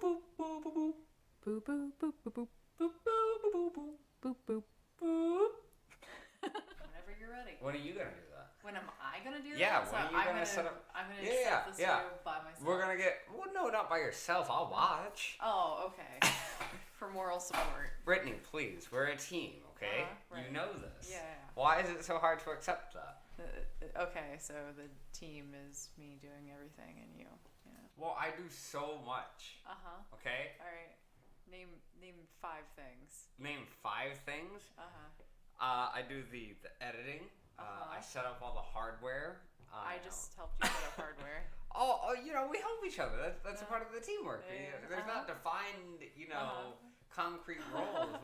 Boop boop boop boop boop boop boop boop boop boop. Whenever you're ready. When are you gonna do that? When am I gonna do that? Yeah, So when are you gonna set up? I'm gonna set this by myself. We're gonna get. Well, no, not by yourself. I'll watch. Oh, okay. For moral support. Brittany, please. We're a team, okay? Right. You know this. Yeah. Why is it so hard to accept that? Okay, so the team is me doing everything and you. Yeah. Well, I do so much. Okay. All right. Name 5 things. Name 5 things. I do the editing. I set up all the hardware. I just helped you set up hardware. We help each other. That's a part of the teamwork. Yeah. There's not defined, concrete roles.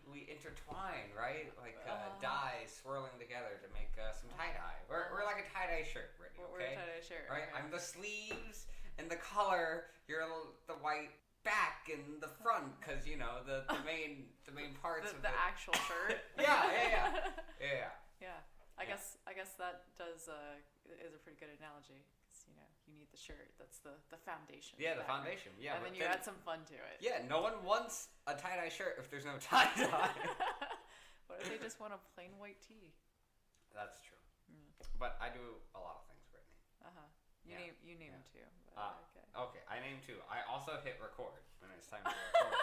We intertwine, right? Like dyes swirling together to make some tie-dye. We're like a tie-dye shirt, Brittany, okay? We're a tie-dye shirt. Right? Okay. I'm the sleeves and the color. You're the white back and the front, because the main parts of the actual shirt. Yeah. I guess that is a pretty good analogy. Because you need the shirt. That's the foundation. Yeah, the foundation. Yeah, and then you add some fun to it. Yeah, no one wants a tie-dye shirt if there's no tie-dye. What if they just want a plain white tee? That's true. But I do a lot of things, Brittany. You name 2. Okay, I name 2. I also hit record when it's time to record.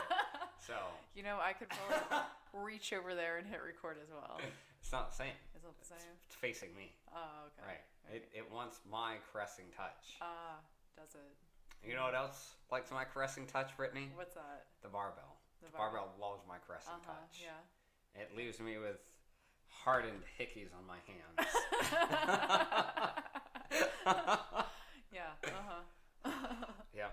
So I could probably reach over there and hit record as well. It's not the same. It's not the same? It's facing me. Oh, okay. Right. It wants my caressing touch. Does it? You know what else likes my caressing touch, Brittany? What's that? The barbell. The barbell loves my caressing touch. Yeah. It leaves me with hardened hickeys on my hands. Yeah. Yeah.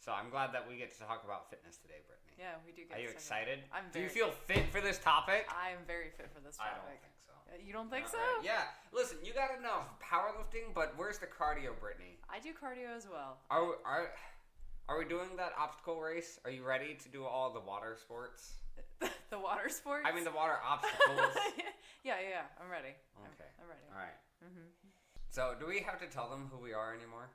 So I'm glad that we get to talk about fitness today, Brittany. Yeah, we do get Are you to excited? Do you very feel fit for this topic? I am very fit for this topic. I don't think so. You don't think so? Right. Yeah. Listen, you got enough powerlifting, but where's the cardio, Brittany? I do cardio as well. Are we doing that obstacle race? Are you ready to do all the water sports? The water sports? I mean the water obstacles. Yeah. I'm ready. Okay. I'm ready. All right. So, do we have to tell them who we are anymore?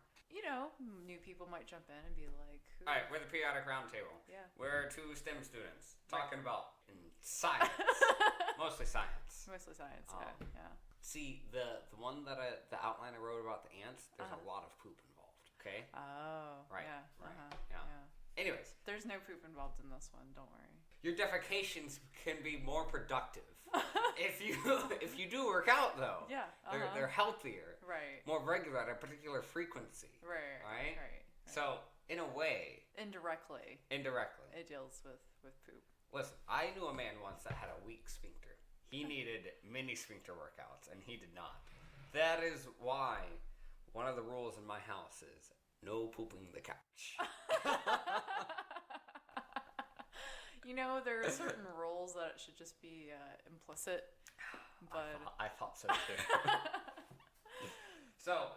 New people might jump in and be like, who? All right, we're the Periodic Roundtable. Yeah. We're 2 STEM students talking about science. Mostly science. Mostly science, yeah. See, the one that the outline I wrote about the ants, there's a lot of poop involved, okay? Oh, right. Yeah. Right. Yeah. Anyways. There's no poop involved in this one, don't worry. Your defecations can be more productive. if you do work out, though. Yeah. They're healthier. Right. More regular at a particular frequency. Right. So, in a way. Indirectly. It deals with poop. Listen, I knew a man once that had a weak sphincter. He needed mini sphincter workouts, and he did not. That is why one of the rules in my house is no pooping the couch. There are certain rules that should just be implicit, but I thought so too. So,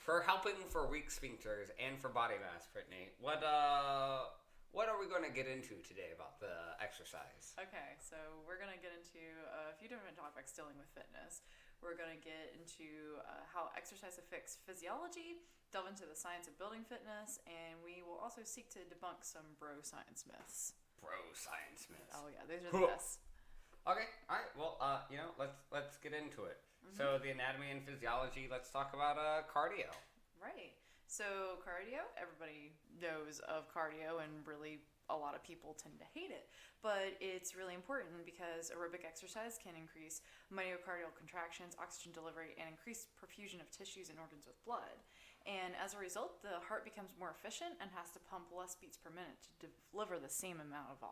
for helping for weak sphincters and for body mass, Brittany, what are we going to get into today about the exercise? Okay, so we're going to get into a few different topics dealing with fitness. We're going to get into how exercise affects physiology, delve into the science of building fitness, and we will also seek to debunk some bro science myths. Bro science myths. Oh yeah, those are the best. Okay, all right. Well, let's get into it. So the anatomy and physiology. Let's talk about cardio. Right. So cardio, everybody knows of cardio, and really a lot of people tend to hate it. But it's really important because aerobic exercise can increase myocardial contractions, oxygen delivery, and increase perfusion of tissues and organs with blood. And as a result, the heart becomes more efficient and has to pump less beats per minute to deliver the same amount of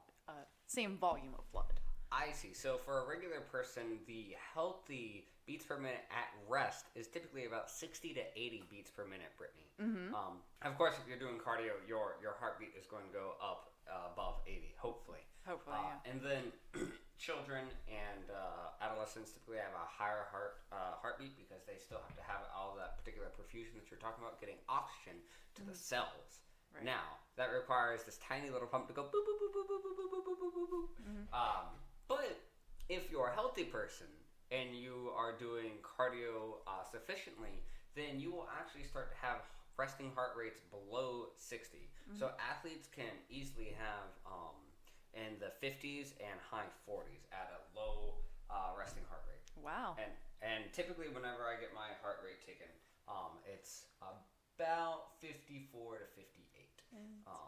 same volume of blood. I see. So for a regular person, the healthy beats per minute at rest is typically about 60 to 80 beats per minute, Brittany. Of course, if you're doing cardio, your heartbeat is going to go up above 80, hopefully. Yeah. And then children and adolescents typically have a higher heartbeat because they still have to have all that particular perfusion that you're talking about, getting oxygen to the cells. Right. Now, that requires this tiny little pump to go boop, boop, boop, boop, boop, boop, boop, boop, boop, boop, boop. But if you're a healthy person and you are doing cardio sufficiently, then you will actually start to have resting heart rates below 60. So athletes can easily have in the 50s and high 40s at a low resting heart rate. Wow. And typically whenever I get my heart rate taken, it's about 54 to 58.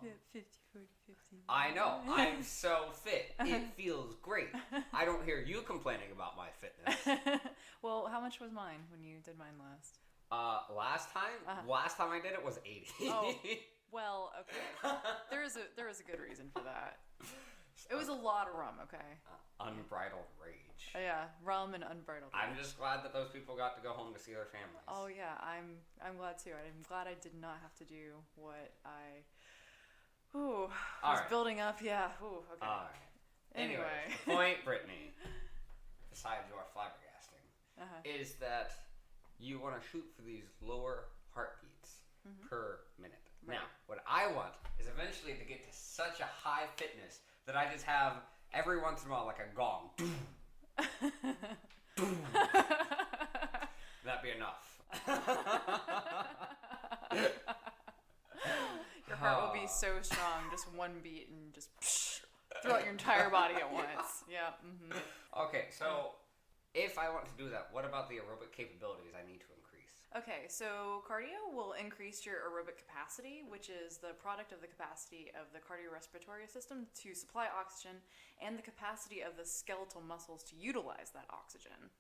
50, 40, 50. I know. I'm so fit. It feels great. I don't hear you complaining about my fitness. Well, how much was mine when you did mine last? Last time I did it was 80. Oh, well, okay. There is a good reason for that. It was a lot of rum, okay? Unbridled rage. Oh, yeah, rum and unbridled rage. I'm just glad that those people got to go home to see their families. Oh yeah, I'm glad too. I'm glad I did not have to do what I was right. building up. Yeah. Ooh, okay. All right. Anyway. The point, Brittany, besides your flabbergasting, is that you want to shoot for these lower heartbeats per minute. Right. Now, what I want is eventually to get to such a high fitness that I just have every once in a while like a gong. That'd be enough. Your heart will be so strong, just one beat and just throughout your entire body at once. Yeah. Okay, so if I want to do that, what about the aerobic capabilities I need to increase? Okay, so cardio will increase your aerobic capacity, which is the product of the capacity of the cardiorespiratory system to supply oxygen and the capacity of the skeletal muscles to utilize that oxygen.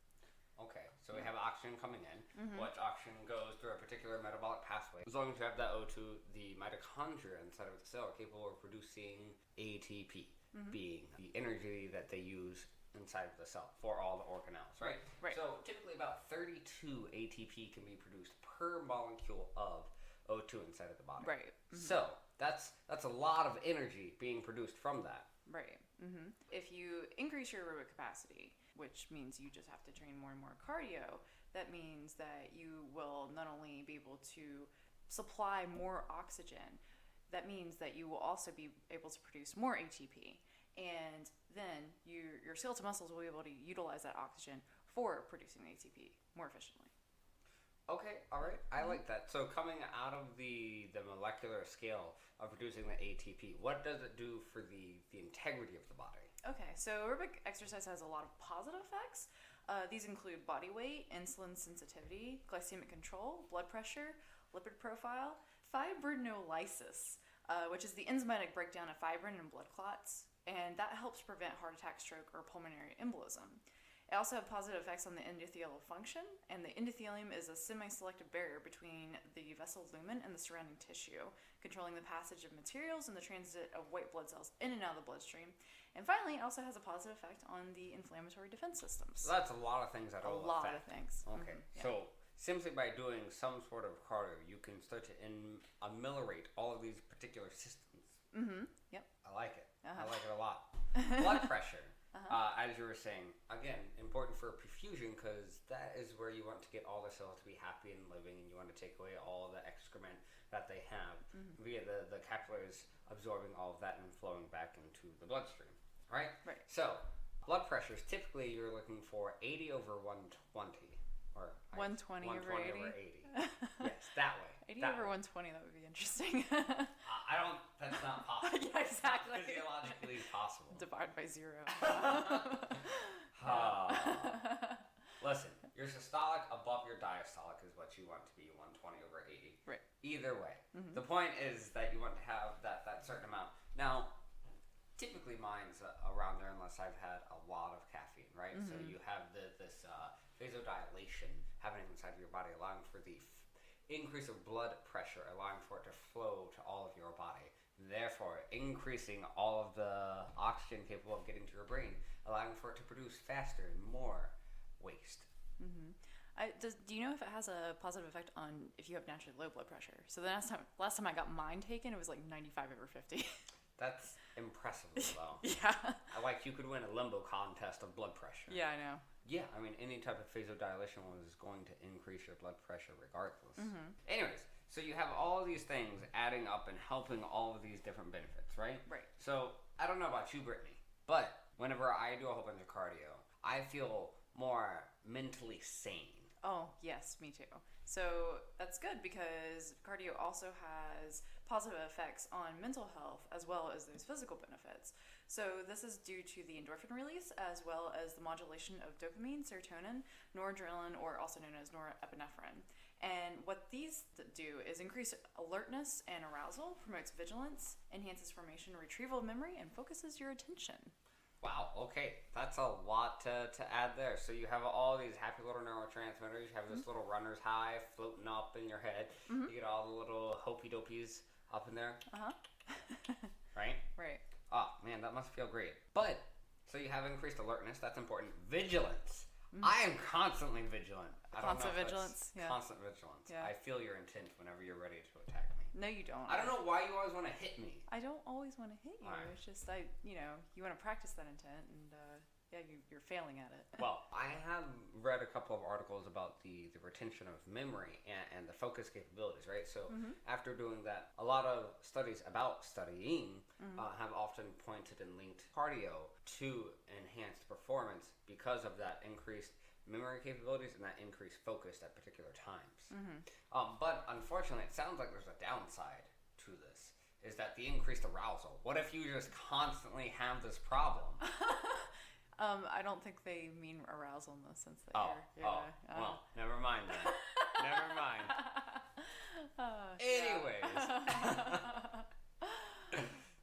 Okay, so we have oxygen coming in, which oxygen goes through a particular metabolic pathway. As long as you have that O2, the mitochondria inside of the cell are capable of producing ATP, being the energy that they use inside of the cell for all the organelles, right? Right. So typically about 32 ATP can be produced per molecule of O2 inside of the body. Right. So that's a lot of energy being produced from that. Right. If you increase your aerobic capacity, which means you just have to train more and more cardio, that means that you will not only be able to supply more oxygen, that means that you will also be able to produce more ATP. And then your skeletal muscles will be able to utilize that oxygen for producing ATP more efficiently. Okay, all right. I like that. So coming out of the molecular scale of producing the ATP, what does it do for the integrity of the body? Okay, so aerobic exercise has a lot of positive effects. These include body weight, insulin sensitivity, glycemic control, blood pressure, lipid profile, fibrinolysis, which is the enzymatic breakdown of fibrin in blood clots, and that helps prevent heart attack, stroke, or pulmonary embolism. It also has positive effects on the endothelial function, and the endothelium is a semi-selective barrier between the vessel lumen and the surrounding tissue, controlling the passage of materials and the transit of white blood cells in and out of the bloodstream. And finally, it also has a positive effect on the inflammatory defense systems. So that's a lot of things that will affect. A lot of things. Okay, Yeah. so simply by doing some sort of cardio, you can start to ameliorate all of these particular systems. Yep. I like it. I like it a lot. Blood pressure. As you were saying, again, important for perfusion because that is where you want to get all the cells to be happy and living, and you want to take away all the excrement that they have via the capillaries absorbing all of that and flowing back into the bloodstream, right? Right. So, blood pressures, typically you're looking for 80 over 120. Or 120 over 80? Over 80. Yes, that way. 80 that over way. 120, that would be interesting. That's not possible. Yeah, exactly. It's not physiologically possible. Divide by 0. Listen, your systolic above your diastolic is what you want to be 120 over 80. Right. Either way. The point is that you want to have that certain amount. Now, typically mine's around there unless I've had a lot of caffeine, right? So you have this vasodilation happening inside of your body, allowing for the increase of blood pressure, allowing for it to flow to all of your body. Therefore, increasing all of the oxygen capable of getting to your brain, allowing for it to produce faster and more waste. Do you know if it has a positive effect on if you have naturally low blood pressure? So the last time I got mine taken, it was like 95 over 50. That's impressive though. Yeah. You could win a limbo contest of blood pressure. Yeah, I know. Yeah, I mean, any type of vasodilation is going to increase your blood pressure regardless. Anyways, so you have all of these things adding up and helping all of these different benefits, right? Right. So, I don't know about you, Brittany, but whenever I do a whole bunch of cardio, I feel more mentally sane. Oh, yes, me too. So that's good because cardio also has positive effects on mental health as well as those physical benefits. So this is due to the endorphin release as well as the modulation of dopamine, serotonin, noradrenaline, or also known as norepinephrine. And what these do is increase alertness and arousal, promotes vigilance, enhances formation and retrieval of memory, and focuses your attention. Wow, okay, that's a lot to add there. So you have all these happy little neurotransmitters, you have this little runner's high floating up in your head, you get all the little hopey dopies up in there. Right? Right. Oh, man, that must feel great. But, so you have increased alertness, that's important. Vigilance. I am constantly vigilant. I don't Constant know if vigilance, that's yeah. Constant vigilance. Yeah. I feel your intent whenever you're ready to attack me. No, you don't. I don't know why you always want to hit me. I don't always want to hit you. Alright. It's just you want to practice that intent, and you're failing at it. Well, I have read a couple of articles about the retention of memory and the focus capabilities, right? So after doing that, a lot of studies about studying have often pointed and linked cardio to enhanced performance because of that increased memory capabilities and that increased focus at particular times. But unfortunately, it sounds like there's a downside to this, is that the increased arousal. What if you just constantly have this problem? I don't think they mean arousal in the sense that Well, never mind then. Never mind. Anyways.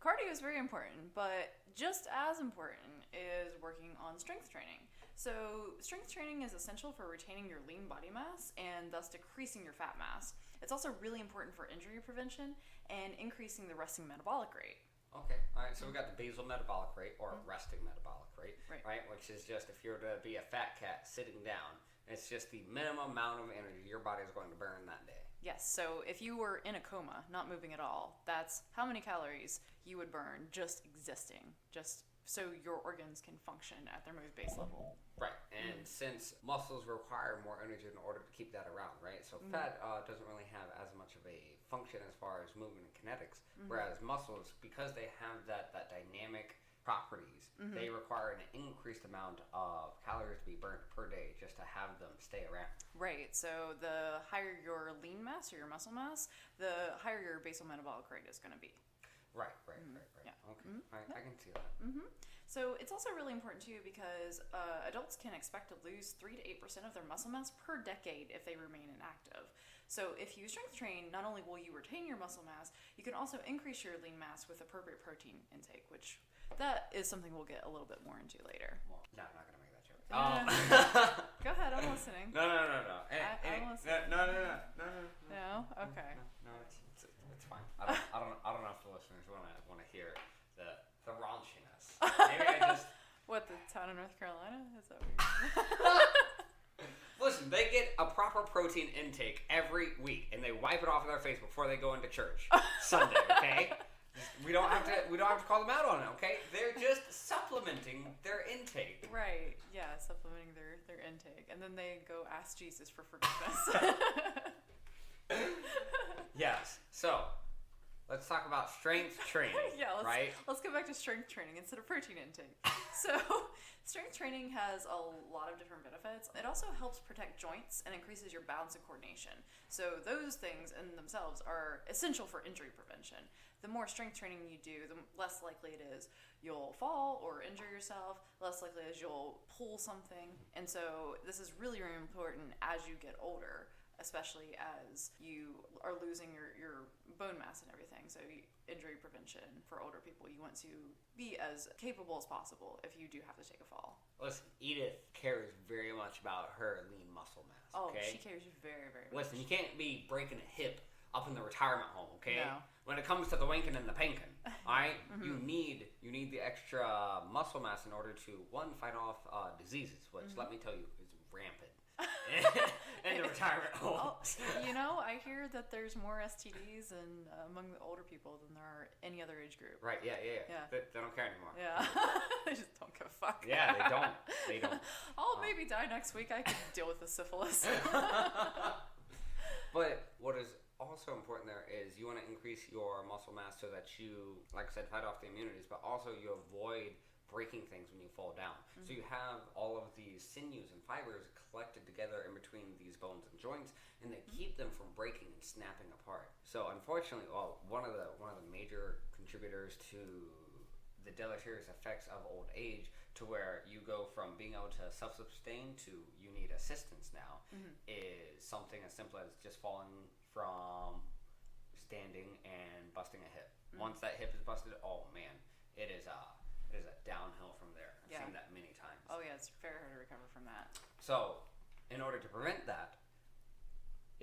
Cardio is very important, but just as important is working on strength training. So strength training is essential for retaining your lean body mass and thus decreasing your fat mass. It's also really important for injury prevention and increasing the resting metabolic rate. Okay, all right, so we got the basal metabolic rate, or resting metabolic rate, right? Which is just if you're to be a fat cat sitting down, it's just the minimum amount of energy your body is going to burn that day. Yes, so if you were in a coma, not moving at all, that's how many calories you would burn just existing, just so your organs can function at their most base level. Right, and since muscles require more energy in order to keep that around, right? So fat doesn't really have as much of a function as far as movement and kinetics, whereas muscles, because they have that dynamic properties, they require an increased amount of calories to be burnt per day just to have them stay around. Right, so the higher your lean mass or your muscle mass, the higher your basal metabolic rate is going to be. Right. Yeah. Okay, I can see that. So it's also really important too because adults can expect to lose 3 to 8% of their muscle mass per decade if they remain inactive. So if you strength train, not only will you retain your muscle mass, you can also increase your lean mass with appropriate protein intake, which that is something we'll get a little bit more into later. Well, no, I'm not going to make that joke. Go ahead, I'm listening. No. I'm listening. No. No? Okay. No, it's fine. I don't know if the listeners want to hear the raunchiness. Maybe I just What, the town of North Carolina? Is that weird? listen. They get a proper protein intake every week, and they wipe it off of their face before they go into church Sunday. Okay. We don't have to call them out on it, okay? They're just supplementing their intake. Right, yeah, supplementing their intake. And then they go ask Jesus for forgiveness. Yes. So, let's talk about strength training. Let's go back to strength training instead of protein intake. So, strength training has a lot of different benefits. It also helps protect joints and increases your balance and coordination. So, those things in themselves are essential for injury prevention. The more strength training you do, the less likely it is you'll fall or injure yourself, less likely is you'll pull something. And so this is really, really important as you get older, especially as you are losing your bone mass and everything. So injury prevention for older people, you want to be as capable as possible if you do have to take a fall. Listen, Edith cares very much about her lean muscle mass, okay? Oh, she cares very, very much. Listen, you can't be breaking a hip up in the retirement home, okay? No. When it comes to the wanking and the panking, alright? You need the extra muscle mass in order to, one, fight off diseases, which, let me tell you, is rampant in the retirement homes. I hear that there's more STDs among the older people than there are any other age group. Right, yeah. They don't care anymore. Yeah. They just don't give a fuck. Yeah, they don't. I'll maybe die next week. I can deal with the syphilis. But what is also important there is you want to increase your muscle mass so that you, like I said, fight off the immunities, but also you avoid breaking things when you fall down. So you have all of these sinews and fibers collected together in between these bones and joints, and they keep them from breaking and snapping apart. So unfortunately, one of the major contributors to the deleterious effects of old age, to where you go from being able to self-sustain to you need assistance now, is something as simple as just falling from standing and busting a hip. Once that hip is busted, oh man, it is a downhill from there. I've seen that many times. Oh yeah, it's very hard to recover from that. So in order to prevent that,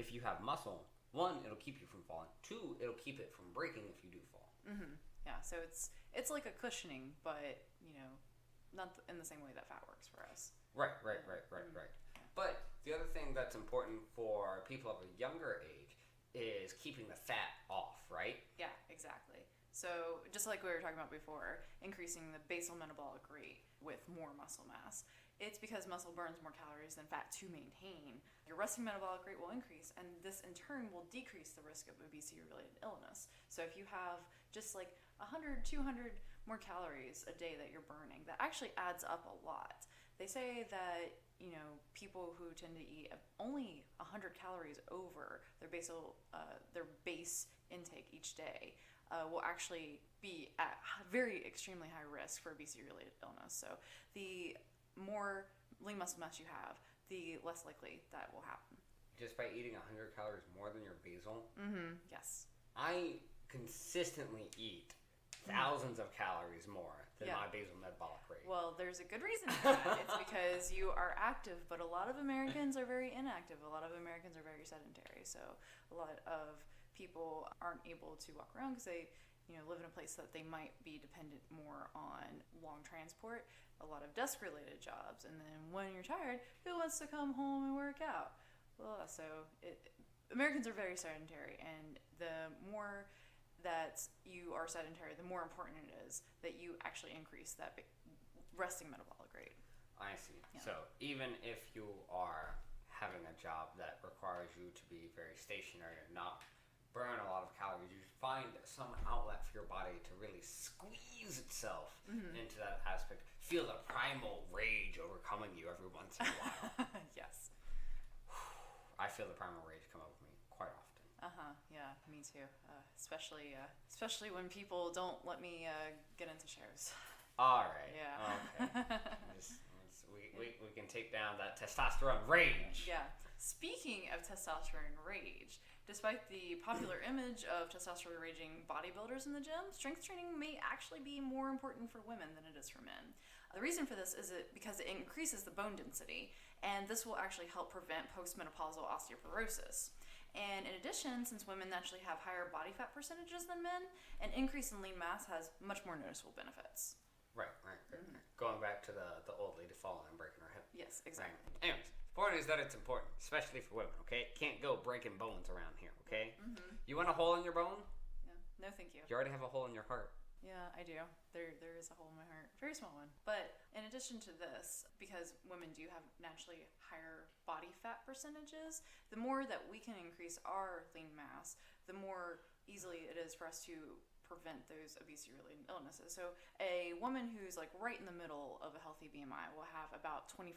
if you have muscle, one, it'll keep you from falling. Two, it'll keep it from breaking if you do fall. Yeah, so it's like a cushioning, but not in the same way that fat works for us. Right. But the other thing that's important for people of a younger age is keeping the fat off, right? Yeah, exactly. So just like we were talking about before, increasing the basal metabolic rate with more muscle mass. It's because muscle burns more calories than fat to maintain. Your resting metabolic rate will increase, and this in turn will decrease the risk of obesity-related illness. So if you have just like 100, 200 more calories a day that you're burning, that actually adds up a lot. They say that, people who tend to eat only 100 calories over their base intake each day will actually be at very extremely high risk for obesity-related illness. So the more lean muscle mass you have, the less likely that will happen. Just by eating 100 calories more than your basal? Yes. I consistently eat thousands of calories more than my basal metabolic rate. Well, there's a good reason for that. It's because you are active, but a lot of Americans are very inactive. A lot of Americans are very sedentary. So a lot of people aren't able to walk around because they live in a place that they might be dependent more on long transport, a lot of desk-related jobs. And then when you're tired, who wants to come home and work out? Well, Americans are very sedentary, and the more that you are sedentary, the more important it is that you actually increase that resting metabolic rate. I see. Yeah. So even if you are having a job that requires you to be very stationary and not burn a lot of calories, you find some outlet for your body to really squeeze itself into that aspect. Feel the primal rage overcoming you every once in a while. Yes. I feel the primal rage come over me quite often. Yeah, me too. Especially when people don't let me get into shows. All right. Yeah. Okay. We can take down that testosterone rage. Yeah. Speaking of testosterone rage, despite the popular image of testosterone raging bodybuilders in the gym, strength training may actually be more important for women than it is for men. The reason for this is because it increases the bone density, and this will actually help prevent postmenopausal osteoporosis. And in addition, since women naturally have higher body fat percentages than men, an increase in lean mass has much more noticeable benefits. Right. Going back to the old lady falling and breaking her hip. Yes, exactly. Right. Anyways, the point is that it's important, especially for women, okay? Can't go breaking bones around here, okay? You want a hole in your bone? Yeah. No, thank you. You already have a hole in your heart. Yeah, I do. There is a hole in my heart. Very small one. But in addition to this, because women do have naturally higher body fat percentages, the more that we can increase our lean mass, the more easily it is for us to prevent those obesity-related illnesses. So a woman who's like right in the middle of a healthy BMI will have about 25%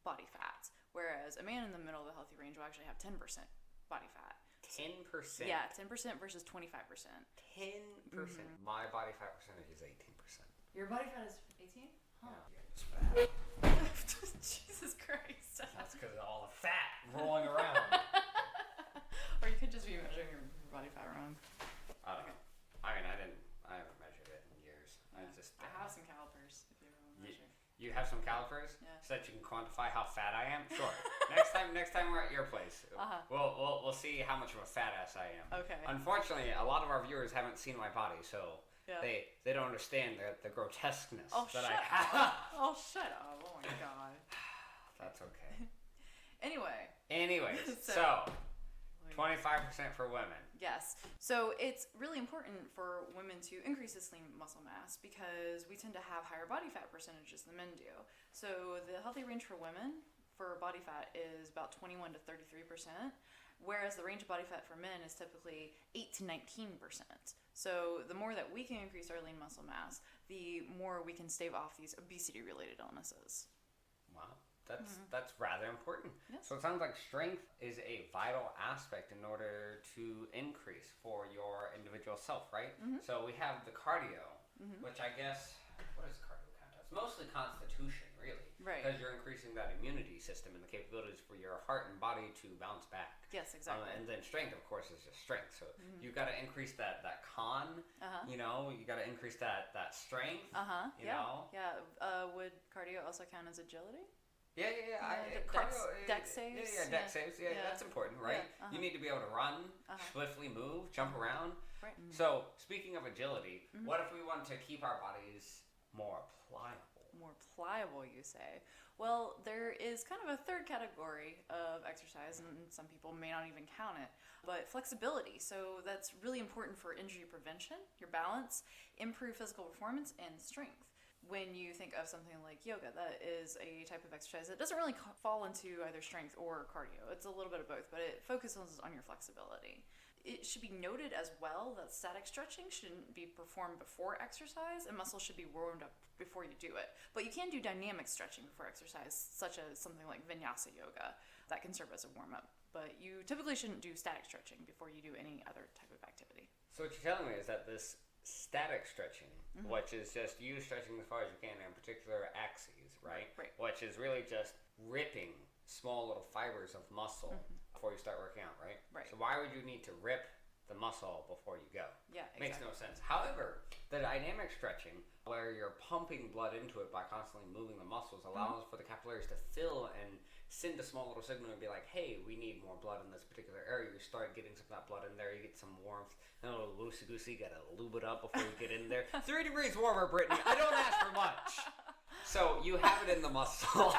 body fat, whereas a man in the middle of the healthy range will actually have 10% body fat. 10%? Yeah, 10% versus 25%. 10%. My body fat percentage is 18%. Your body fat is 18? Huh. Yeah, Jesus Christ. That's because of all the fat rolling around. Or you could just be measuring your body fat wrong. I don't know. I mean, I haven't measured it in years. Yeah. I have some calipers if you ever want to measure. You have some calipers? Yeah. So that you can quantify how fat I am? Sure. next time we're at your place, we'll see how much of a fat ass I am. Okay. Unfortunately, a lot of our viewers haven't seen my body, so they don't understand the grotesqueness that I have. Oh, shut up. Oh, my God. That's okay. Anyways, so 25% for women. Yes. So it's really important for women to increase this lean muscle mass because we tend to have higher body fat percentages than men do. So the healthy range for women for body fat is about 21 to 33%. whereas the range of body fat for men is typically 8 to 19%. So the more that we can increase our lean muscle mass, the more we can stave off these obesity-related illnesses. Wow, that's rather important. Yes. So it sounds like strength is a vital aspect in order to increase for your individual self, right? So we have the cardio, which I guess, what is cardio count as? Mostly constitution, really. Right. Because you're increasing that immunity system and the capabilities for your heart and body to bounce back. Yes, exactly. And then strength, of course, is just strength. So you got to increase that con. You know, you got to increase that strength. You know. Yeah. Would cardio also count as agility? Yeah. Dex saves. Yeah, dex saves. Yeah, that's important, right? Yeah, You need to be able to run, swiftly move, jump around. Right. So speaking of agility, what if we want to keep our bodies more pliable? More pliable, you say? Well, there is kind of a third category of exercise, and some people may not even count it, but flexibility. So that's really important for injury prevention, your balance, improve physical performance, and strength. When you think of something like yoga, that is a type of exercise that doesn't really fall into either strength or cardio. It's a little bit of both, but it focuses on your flexibility. It should be noted as well that static stretching shouldn't be performed before exercise, and muscles should be warmed up before you do it. But you can do dynamic stretching before exercise, such as something like vinyasa yoga. That can serve as a warm-up. But you typically shouldn't do static stretching before you do any other type of activity. So what you're telling me is that this static stretching, which is just you stretching as far as you can in particular axes, right? Right. Which is really just ripping small little fibers of muscle before you start working out, right? Right. So why would you need to rip the muscle before you go? Yeah, exactly. Makes no sense. However, the dynamic stretching, where you're pumping blood into it by constantly moving the muscles, allows for the capillaries to fill and send a small little signal and be like, hey, we need more blood in this particular area. You start getting some of that blood in there, you get some warmth, and a little loosey-goosey, gotta lube it up before you get in there. 3 degrees warmer, Brittany. I don't ask for much. So you have it in the muscle.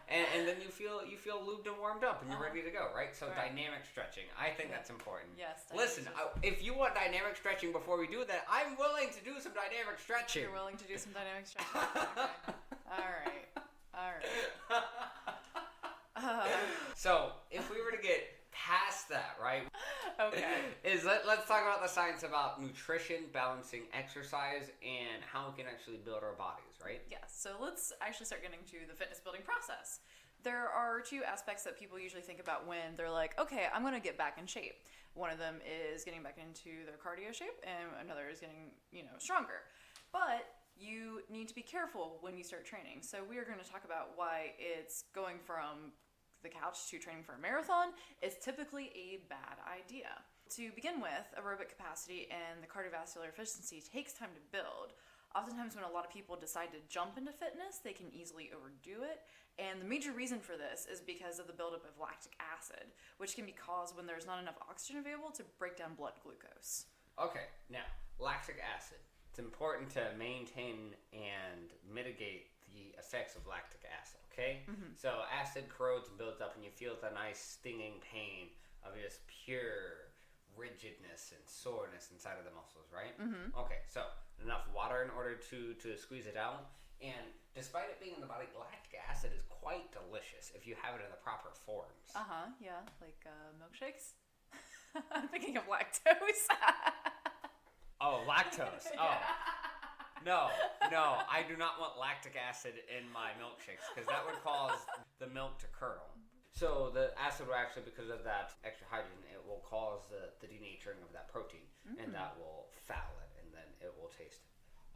And then you feel lubed and warmed up and you're ready to go, right? So dynamic stretching, I think that's important. Yes. Listen, if you want dynamic stretching before we do that, I'm willing to do some dynamic stretching. You're willing to do some dynamic stretching? Okay. All right. So if we were to get past that, right? Okay. Let's talk about the science about nutrition, balancing exercise, and how we can actually build our bodies, right? Yeah, so let's actually start getting to the fitness building process. There are 2 aspects that people usually think about when they're like, okay, I'm going to get back in shape. One of them is getting back into their cardio shape, and another is getting, stronger. But you need to be careful when you start training. So we are going to talk about why it's going from the couch to training for a marathon is typically a bad idea. To begin with, aerobic capacity and the cardiovascular efficiency takes time to build. Oftentimes when a lot of people decide to jump into fitness, they can easily overdo it. And the major reason for this is because of the buildup of lactic acid, which can be caused when there's not enough oxygen available to break down blood glucose. Okay, now, lactic acid. It's important to maintain and mitigate the effects of lactic acid, okay? So acid corrodes and builds up and you feel the nice stinging pain of just pure rigidness and soreness inside of the muscles, right? Okay, so enough water in order to squeeze it out. And despite it being in the body, lactic acid is quite delicious if you have it in the proper forms. Yeah, like milkshakes. I'm thinking of lactose. Oh, lactose. Oh. No, I do not want lactic acid in my milkshakes because that would cause the milk to curdle. So the acid will actually, because of that extra hydrogen, it will cause the denaturing of that protein, and that will foul it, and then it will taste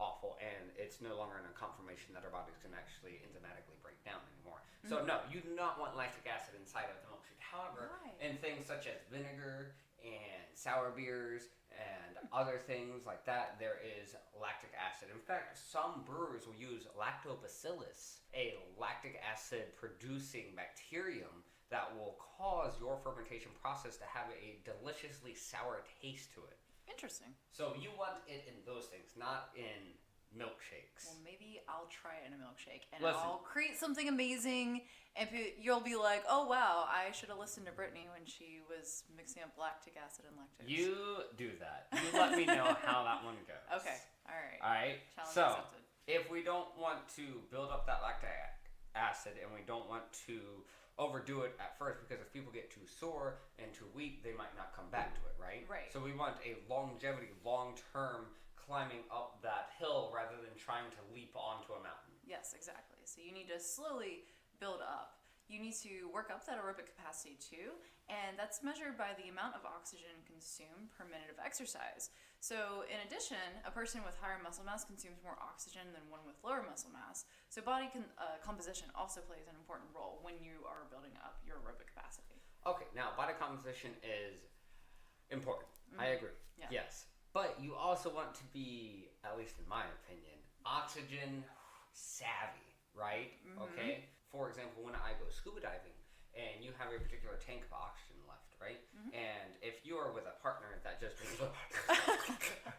awful, and it's no longer a confirmation that our bodies can actually enzymatically break down anymore. So no, you do not want lactic acid inside of the milkshake. However, in things such as vinegar and sour beers and other things like that, there is lactic acid. In fact, some brewers will use lactobacillus, a lactic acid producing bacterium that will cause your fermentation process to have a deliciously sour taste to it. Interesting. So you want it in those things, not in milkshakes. Well, maybe I'll try it in a milkshake, and Listen. I'll create something amazing, and you'll be like, oh, wow, I should have listened to Brittany when she was mixing up lactic acid and lactose. You do that. You let me know how that one goes. Okay, all right. All right? Challenge So, accepted. if we don't want to build up that lactic acid and we don't want to overdo it at first, because if people get too sore and too weak, they might not come back to it, right? Right. So we want a longevity, long-term climbing up that hill rather than trying to leap onto a mountain. Yes, exactly. So you need to slowly build up. You need to work up that aerobic capacity too, and that's measured by the amount of oxygen consumed per minute of exercise. So in addition, a person with higher muscle mass consumes more oxygen than one with lower muscle mass. So body composition also plays an important role when you are building up your aerobic capacity. Okay, now body composition is important. I agree. Yeah. Yes. But you also want to be, at least in my opinion, oxygen savvy, right? Okay? For example, when I go scuba diving and you have a particular tank of oxygen left, right? And if you are with a partner that just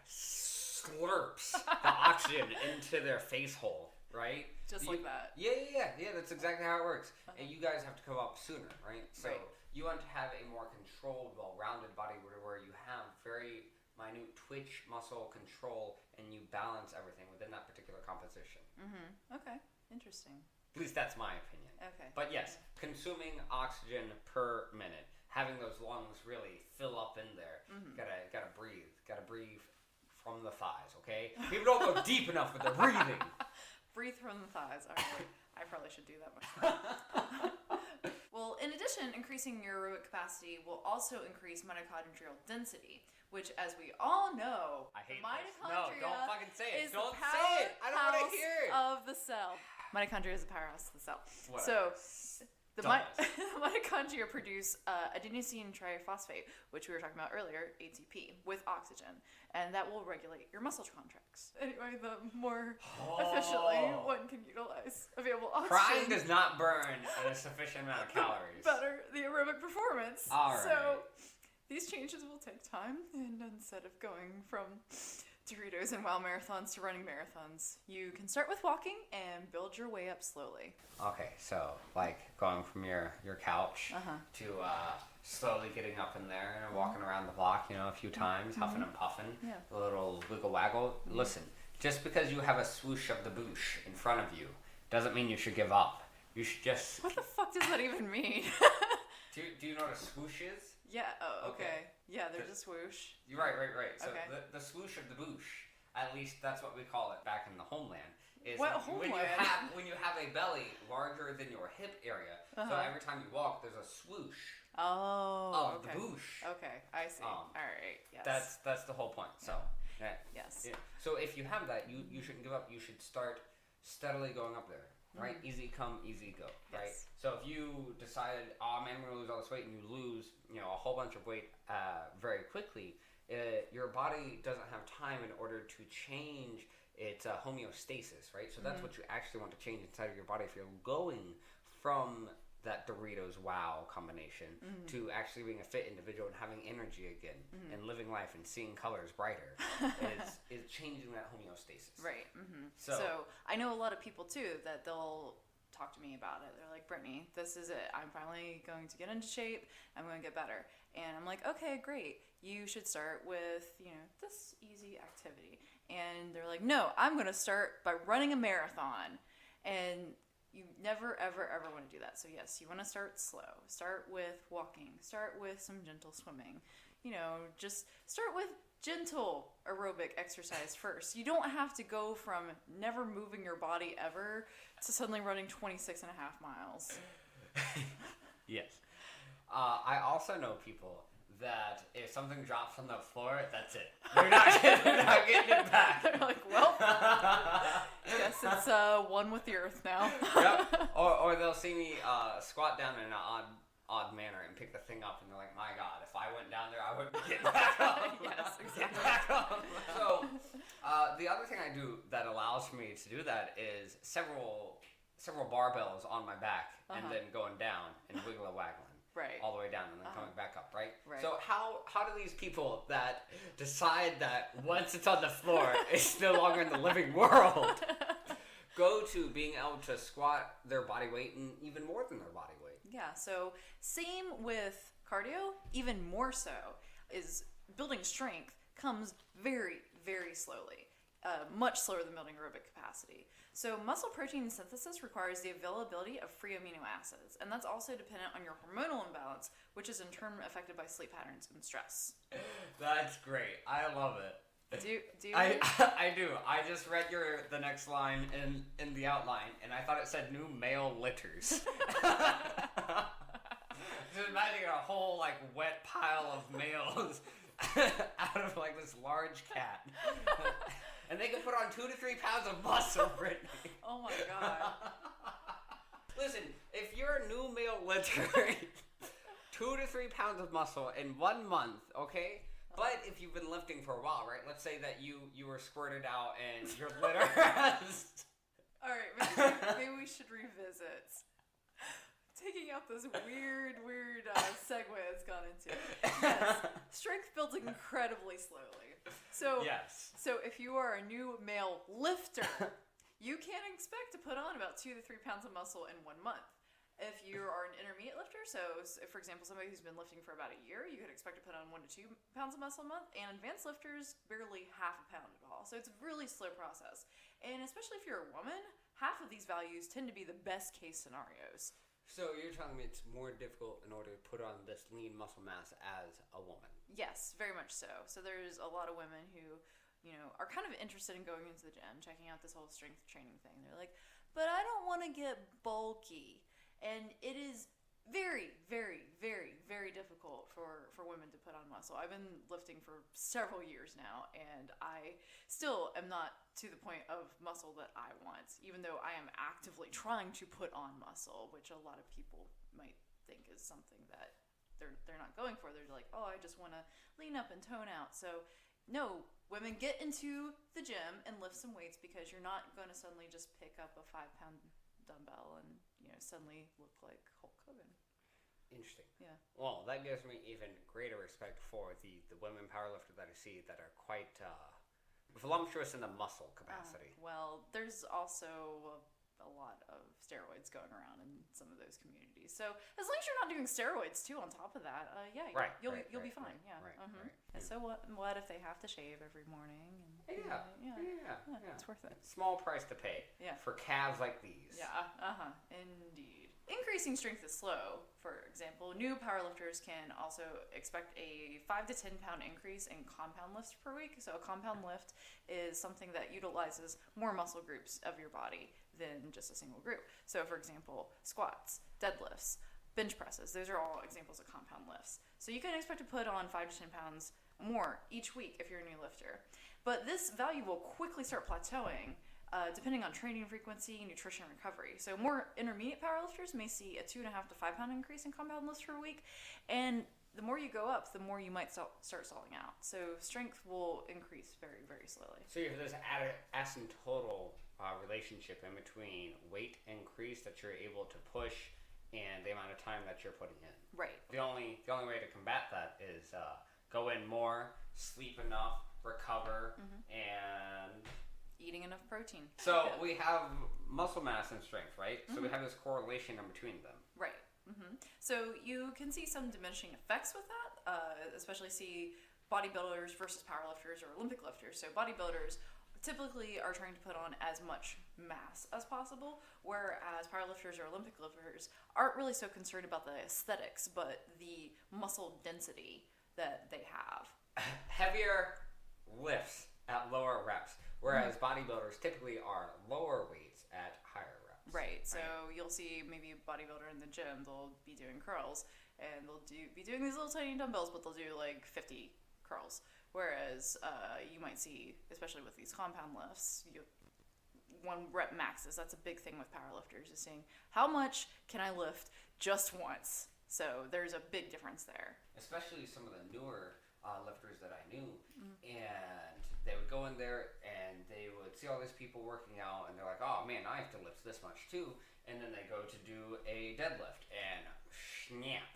slurps the oxygen into their face hole, right? Just like that. Yeah, that's exactly how it works. And you guys have to come up sooner, right? So you want to have a more controlled, well-rounded body where you have very minute twitch muscle control and you balance everything within that particular composition. Okay, interesting. At least that's my opinion. Okay. But yes, consuming oxygen per minute, having those lungs really fill up in there. Gotta breathe. Gotta breathe from the thighs, okay? People don't go deep enough with their breathing. Breathe from the thighs. All right. I probably should do that much more. Well, in addition, increasing your aerobic capacity will also increase mitochondrial density, which, as we all know, I hate this. mitochondria No, don't fucking say it. is Don't the say it. I don't want to powerhouse hear it. of the cell. Mitochondria is the powerhouse of the cell. Whatever. So the mitochondria produce adenosine triphosphate, which we were talking about earlier, ATP, with oxygen, and that will regulate your muscle contracts. Anyway, the more efficiently one can utilize available oxygen, Crying does not burn a sufficient amount of calories. better the aerobic performance. All right. So these changes will take time, and instead of going from Doritos and WOW marathons to running marathons, you can start with walking and build your way up slowly. Okay, so like going from your couch to slowly getting up in there and walking around the block, a few times, huffing and puffing, a little wiggle waggle. Listen, just because you have a swoosh of the boosh in front of you doesn't mean you should give up. You should just... What the fuck does that even mean? Do you know what a swoosh is? Yeah, okay. Yeah, there's a swoosh. You're right. So Okay. the swoosh of the boosh, at least that's what we call it back in the homeland, is What when you have a belly larger than your hip area. So every time you walk, there's a swoosh of the boosh. Okay, I see. All right, yes. That's the whole point. So Yes. Yeah. So if you have that, you shouldn't give up. You should start steadily going up there. Right? Easy come, easy go. Right? Yes. So if you decide, oh man, I'm going to lose all this weight, and you lose, a whole bunch of weight very quickly, your body doesn't have time in order to change its homeostasis, right? So that's what you actually want to change inside of your body. If you're going from that Doritos WOW combination to actually being a fit individual and having energy again and living life and seeing colors brighter is changing that homeostasis. Right. So I know a lot of people too that they'll talk to me about it. They're like, Brittany, this is it. I'm finally going to get into shape. I'm going to get better. And I'm like, okay, great. You should start with, this easy activity. And they're like, no, I'm going to start by running a marathon. And you never, ever, ever want to do that. So yes, you want to start slow. Start with walking. Start with some gentle swimming. Just start with gentle aerobic exercise first. You don't have to go from never moving your body ever to suddenly running 26 and a half miles. Yes. I also know people that if something drops on the floor, that's it. They're not getting it back. They're like, well, guess it's one with the earth now. Yep. Or they'll see me squat down in an odd manner and pick the thing up, and they're like, my God, if I went down there, I wouldn't get back up. Yes, exactly. Get back up. So the other thing I do that allows for me to do that is several barbells on my back and then going down and wiggle a waggling. Right. All the way down and then coming back up, right? Right. So how do these people that decide that once it's on the floor, it's no longer in the living world, go to being able to squat their body weight and even more than their body weight? Yeah, so same with cardio, even more so, is building strength comes very, very slowly. much slower than building aerobic capacity. So muscle protein synthesis requires the availability of free amino acids, and that's also dependent on your hormonal imbalance, which is in turn affected by sleep patterns and stress. That's great. I love it. Do you? I do. I just read the next line in the outline, and I thought it said new male litters. Just imagining a whole like wet pile of males out of like this large cat, and they can put on 2 to 3 pounds of muscle, Brittany. Oh my god. Listen, if you're a new male litter, 2 to 3 pounds of muscle in 1 month, okay? But if you've been lifting for a while, right? Let's say that you were squirted out and your litter has... Alright, maybe we should revisit. Taking out this weird segue it's gone into. Yes, strength builds incredibly slowly. So, yes. So if you are a new male lifter, you can expect to put on about 2 to 3 pounds of muscle in 1 month. If you are an intermediate lifter, so if, for example, somebody who's been lifting for about a year, you could expect to put on 1 to 2 pounds of muscle a month, and advanced lifters, barely half a pound at all. So it's a really slow process. And especially if you're a woman, half of these values tend to be the best case scenarios. So you're telling me it's more difficult in order to put on this lean muscle mass as a woman? Yes, very much so. So there's a lot of women who, are kind of interested in going into the gym, checking out this whole strength training thing. They're like, but I don't want to get bulky. And it is very, very, very, very difficult for women to put on muscle. I've been lifting for several years now, and I still am not to the point of muscle that I want, even though I am actively trying to put on muscle, which a lot of people might think is something that they're not going for. They're like, oh, I just want to lean up and tone out. So no, women, get into the gym and lift some weights, because you're not going to suddenly just pick up a 5-pound dumbbell and suddenly look like Hulk Hogan. Interesting. Yeah. Well, that gives me even greater respect for the women powerlifters that I see that are quite voluptuous in the muscle capacity. Well, there's also a lot of steroids going around in some of those communities. So as long as you're not doing steroids too on top of that, you'll be fine. Right. So what if they have to shave every morning? And, Yeah. It's worth it. Small price to pay. Yeah. For calves like these. Yeah. Indeed. Increasing strength is slow. For example, new powerlifters can also expect a 5 to 10 pound increase in compound lifts per week. So a compound lift is something that utilizes more muscle groups of your body than just a single group. So for example, squats, deadlifts, bench presses, those are all examples of compound lifts. So you can expect to put on 5 to 10 pounds more each week if you're a new lifter. But this value will quickly start plateauing depending on training frequency, nutrition, and recovery. So more intermediate powerlifters may see a 2.5 to 5 pound increase in compound lifts per week, and the more you go up, the more you might start stalling out. So strength will increase very, very slowly. So you have this asymptotal relationship in between weight increase that you're able to push and the amount of time that you're putting in. Right. The only way to combat that is go in more, sleep enough, recover, and eating enough protein. So we have muscle mass and strength, right? So we have this correlation in between them. Right. So you can see some diminishing effects with that, especially see bodybuilders versus powerlifters or Olympic lifters. So bodybuilders typically are trying to put on as much mass as possible, whereas powerlifters or Olympic lifters aren't really so concerned about the aesthetics, but the muscle density that they have. Heavier lifts at lower reps, whereas bodybuilders typically are lower weights at higher reps. Right. So you'll see maybe a bodybuilder in the gym, they'll be doing curls, and they'll be doing these little tiny dumbbells, but they'll do like 50 curls. Whereas you might see, especially with these compound lifts, 1 rep maxes. That's a big thing with powerlifters, is saying, how much can I lift just once? So there's a big difference there. Especially some of the newer lifters that I knew, and they would go in there and they would see all these people working out, and they're like, oh man, I have to lift this much too. And then they go to do a deadlift, and snap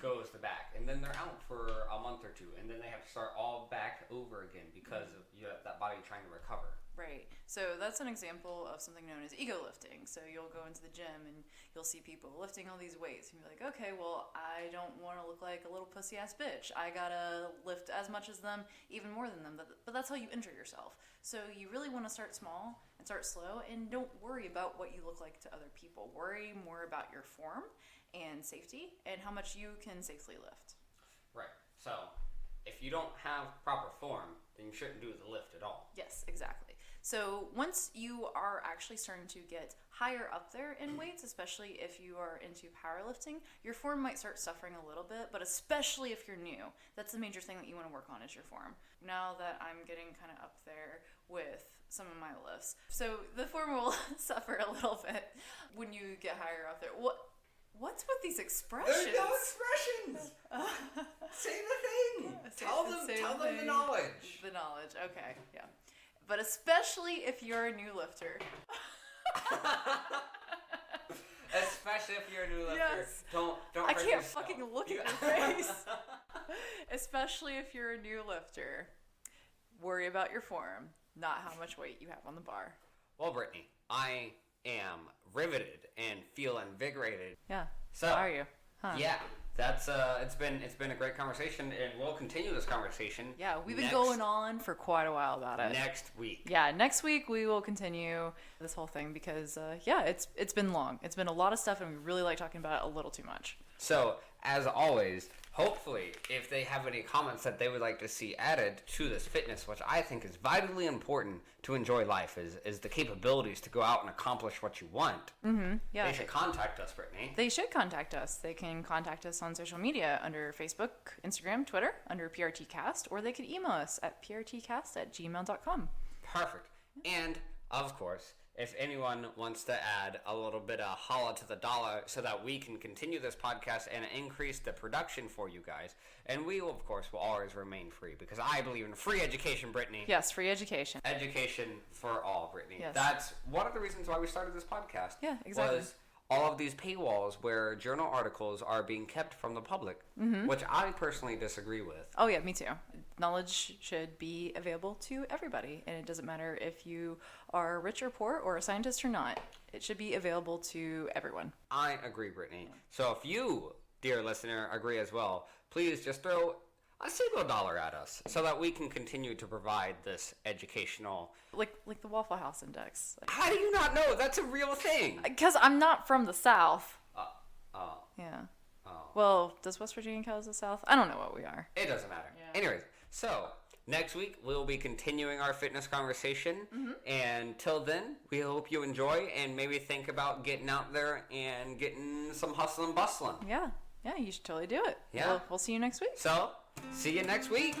goes the back, and then they're out for a month or two, and then they have to start all back over again because of that body trying to recover. Right. So that's an example of something known as ego lifting. So you'll go into the gym and you'll see people lifting all these weights and you're like, okay, well, I don't want to look like a little pussy ass bitch. I gotta lift as much as them, even more than them. But that's how you injure yourself. So you really want to start small and start slow, and don't worry about what you look like to other people. Worry more about your form and safety and how much you can safely lift. Right. So if you don't have proper form, then you shouldn't do the lift at all. Yes, exactly. So once you are actually starting to get higher up there in weights, especially if you are into powerlifting, your form might start suffering a little bit, but especially if you're new, that's the major thing that you want to work on is your form. Now that I'm getting kind of up there with some of my lifts, so the form will suffer a little bit when you get higher up there. What's with these expressions? There's no expressions. Say the thing. Tell them the knowledge. The knowledge. Okay. Yeah. But especially if you're a new lifter. Especially if you're a new lifter. Yes. Don't I hurt can't yourself. fucking look at your face. Especially if you're a new lifter. Worry about your form, not how much weight you have on the bar. Well, Brittany, I am riveted and feel invigorated. Yeah. So are you? Huh. Yeah. That's it's been a great conversation, and we'll continue this conversation. Yeah, we've been going on for quite a while about it. Next week. Yeah, next week we will continue this whole thing because it's been long. It's been a lot of stuff, and we really like talking about it a little too much. So, as always, hopefully, if they have any comments that they would like to see added to this fitness, which I think is vitally important to enjoy life, is the capabilities to go out and accomplish what you want. Mm-hmm. Yeah. They should contact us, Brittany. They should contact us. They can contact us on social media under Facebook, Instagram, Twitter, under PRTcast, or they could email us at prtcast@gmail.com. Perfect. And, of course, if anyone wants to add a little bit of holla to the dollar so that we can continue this podcast and increase the production for you guys, and we, of course, will always remain free because I believe in free education, Brittany. Yes, free education. Education for all, Brittany. Yes. That's one of the reasons why we started this podcast. Yeah, exactly. Was all of these paywalls where journal articles are being kept from the public, which I personally disagree with. Oh, yeah, me too. Knowledge should be available to everybody, and it doesn't matter if you are rich or poor or a scientist or not. It should be available to everyone. I agree, Brittany. So if you, dear listener, agree as well, please just throw a single dollar at us so that we can continue to provide this educational... Like the Waffle House Index. How do you not know? That's a real thing. Because I'm not from the South. Oh. Yeah. Oh. Well, does West Virginia count as the South? I don't know what we are. It doesn't matter. Yeah. Anyways, so next week we'll be continuing our fitness conversation. And till then, we hope you enjoy and maybe think about getting out there and getting some hustling bustling. Yeah. Yeah, you should totally do it. Yeah. We'll see you next week. So, see you next week.